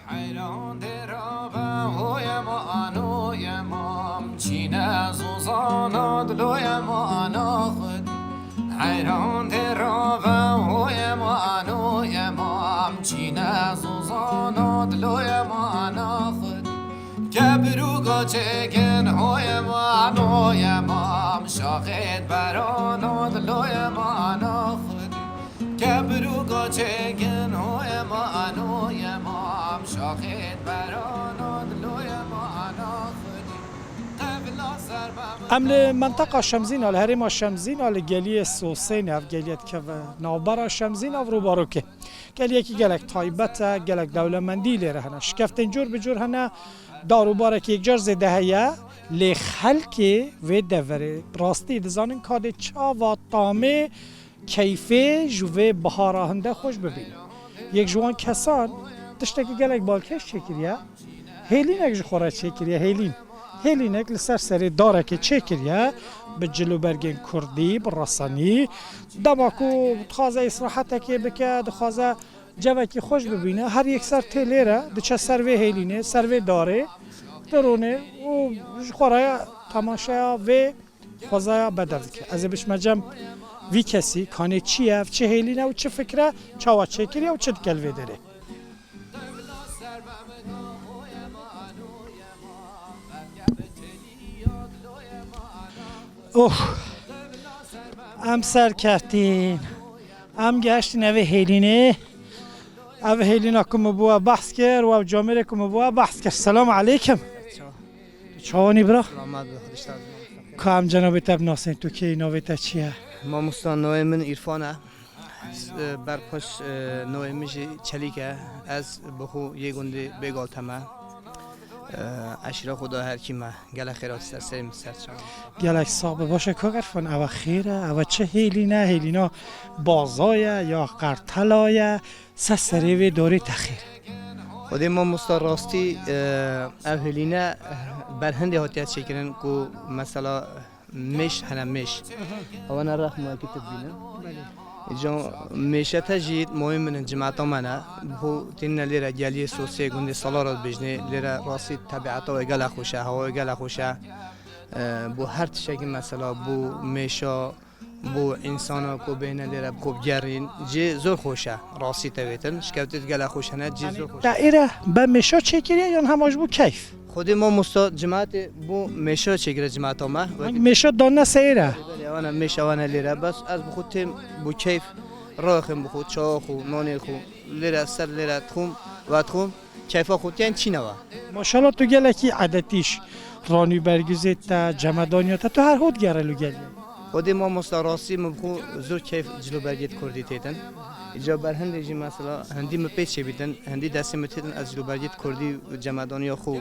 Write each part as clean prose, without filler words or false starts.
حیران درابه های ما آنوی مام چینه زوزانا دلوی ما آنا خود حیران درابه های ما آنوی مام چینه زوزانا دلوی ما آنا خود کبروگا چگن های ما آنوی مام شاخد برانا دلوی ما آنا خود کبروگا چگن های ما آنوی مام شاخد برانا دلوی ما آنا خود قبلا سر عمل منطقه شمزین آل هریم شمزین آل گلی سوسین اف گلیت که نوبر شمزین اف رو بارو که گلیه که گلک تایبت گلک دولمندی لیره هنه شکفتن جور بجور هنه دارو باره که یک جار زده هیه لی خلکی و دوره راستی دزانین کاده چا و تامه کیفه جوه بهاره هنده خوش ببینه یک جوان کسان تشته که گلک بالکش چکریه هیلینک جو خوره چکریه هیلینک لسر سری داره که چکریه به جلو برگین کردی برسانی دماکو تخوازه اصراحته که بکه دخوازه جوه که خوش ببینه هر یک سر تلیره دچه سروی هیلینه سروی داره درونه و خوره تماشا و خوزه بدرد که از بش مجم وی کسی کانه چیه چه هیلینه و چه فکره چه چه کریه و چه دکلوه داره اوه ام سر کردین ام گشتین اوه هیلینه اوه هیلینا کم بوا بحث کرد و جامعه کم بوا بحث کرد سلام علیکم چاوانی برا که هم جنابی تب ناسین تو که ناوی تا چیه ما مستان نوع من ایرفانه برپاش نوع میشه چلیکه از بخو یه گنده بگالتمه عشیره خدا هر کی ما گله خیرات سر سریم سر چم گلک صاحب باشه که گرفن او خیره او چه هیلینا بازایه یا قرطلایه سسری و دوری تخیر خودی ما مستان راستی او هیلینه برهنده هاتیت شکرن که مثلا مش هنم مش اوانا رحمه که تبینه جا میشه تجید مهم من جماعت منه بو تین لیره گلی سوسی گنده سالارات بجنه لیره راستی طبیعت و گله خوشه هوا گله خوشه بو هر تشکی مثلا بو میشه بو انسان کو بین لیره خوب گرین جی زور خوشه راستی تویتن شکایت گله خوشه نه جی زور خوشه دایره به میشه چکریه یا همش بو کیف خودی ما مستاد جماعت بو میشه چگره جماعت ما میشه دانه سیره انا میشه وانا لیره بس از بخود تیم بو کیف راخم بخود چاخو نانی خو لیره سر لیره تخم و تخم کیفا خود یعنی چی نوا ماشاءالله تو گلکی عادتیش رانی برگزیت جمدانیات تو هر هود گرلو گلی خودی ما مستراسی مبخو زور کیف جلو برگیت کردی تیتن اینجا بر هندی جی مثلا هندی مپیچ بیدن هندی دستی متیدن از جلو برگیت کردی جمدانی خو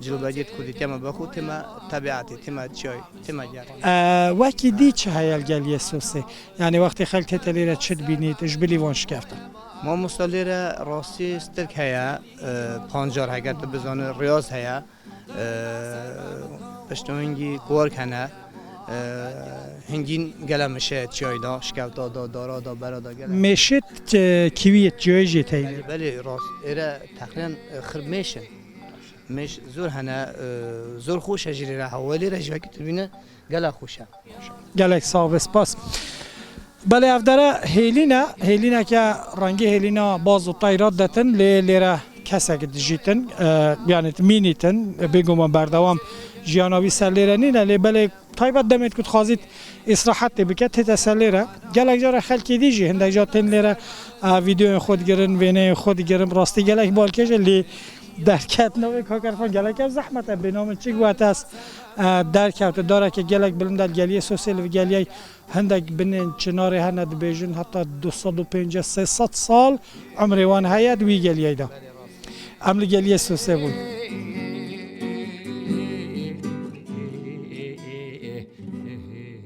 جلو برگیت کردی تما بخو تما طبیعتی تما چای تما گر وکی دی چه هیال گلی سوسه یعنی وقتی خلک تلیره چت بینید اش بلی وانش کردن ما مستلیره راستی استرک هیا پانجار اگر تو بزنه ریاض هیا پشتونگی کورک هنه هنگین گله میشه چای دا شکافتا دا دارا دا برا دا گله میشه کیویت جای جیتایی بله راست ایره تقریبا خرب میشن مش زور هنه زور خوش هجری را حوالی رجوع که تبینه گله خوشه گلک صاحب سپاس بله افداره هیلینا که رنگی هیلینا باز و طایرات دتن لیره کسا که دجیتن یعنی مینیتن بگو من بردوام جیاناوی سلیره نینه لی بله طایبت دمید که خواهید اصراحت بکت هیتا سلیره گلک جاره خلکی دیجی هنده جا تن لیره ویدیو خود گرن وینه خود گرن راستی گلک بالکش لی درکت نوی که کرفان گلک زحمت بنام چی گوات است درکت داره که گلک بلندل گلیه سوسیل و گلیه هندک بنین چناری هند بیجن حتی 250-300 سال عمری وان هید وی گلیه دا عمل گلیه سوسی بود